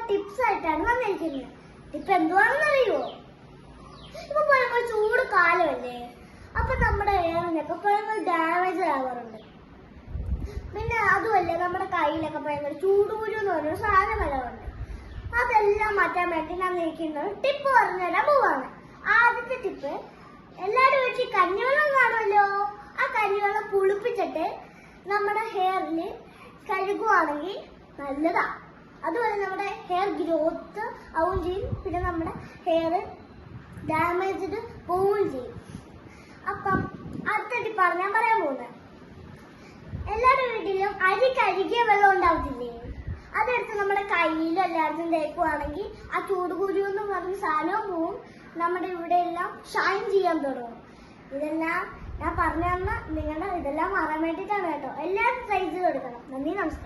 Tips ആയിട്ടാണ് വന്നിരിക്കുന്നത്. Tip എന്തുവാണെന്ന് അറിയുമോ? ഇപ്പൊ പഴങ്ങൾ ചൂട് കാലമല്ലേ, അപ്പൊ നമ്മുടെ ഹെയറിനൊക്കെ പഴങ്ങൾ ഡാമേജ് ആവാറുണ്ട്. പിന്നെ അതുമല്ല, നമ്മുടെ കയ്യിലൊക്കെ ഭയങ്കര ചൂടുകുരു എന്ന് പറഞ്ഞൊരു സാധനം വരാറുണ്ട്. അതെല്ലാം മാറ്റാൻ വേണ്ടി ഞാൻ നിൽക്കുന്നത് ടിപ്പ് പറഞ്ഞുതരാൻ പോവാണ്. ആദ്യത്തെ ടിപ്പ്, എല്ലാവരും വീട്ടിൽ കഞ്ഞിവെള്ളം കാണുമല്ലോ. ആ കഞ്ഞിവെള്ളം പുളിപ്പിച്ചിട്ട് നമ്മുടെ ഹെയറിൽ കഴുകുവാണെങ്കിൽ നല്ലതാ. അതുപോലെ നമ്മുടെ ഹെയർ ഗ്രോത്ത് ആവുകയും ചെയ്യും. പിന്നെ നമ്മുടെ ഹെയർ ഡാമേജ്ഡ് പോവുകയും ചെയ്യും. അപ്പം അടുത്ത ടിപ്പാണ് ഞാൻ പറയാൻ പോകുന്നത്. എല്ലാവരുടെ വീട്ടിലും അരി കഴുകിയ വെള്ളം ഉണ്ടാവത്തില്ലേ, അതെടുത്ത് നമ്മുടെ കയ്യിലും എല്ലായിടത്തും തേക്കുവാണെങ്കിൽ ആ ചൂടുകുരു എന്ന് പറഞ്ഞ സാധനവും പോവും. നമ്മുടെ ഇവിടെ എല്ലാം ഷൈൻ ചെയ്യാൻ തുടങ്ങും. ഇതെല്ലാം ഞാൻ പറഞ്ഞു തന്ന നിങ്ങളുടെ ഇതെല്ലാം മാറാൻ വേണ്ടിയിട്ടാണ് കേട്ടോ. എല്ലാവരും ട്രൈ ചെയ്ത് കൊടുക്കണം. നന്ദി, നമസ്കാരം.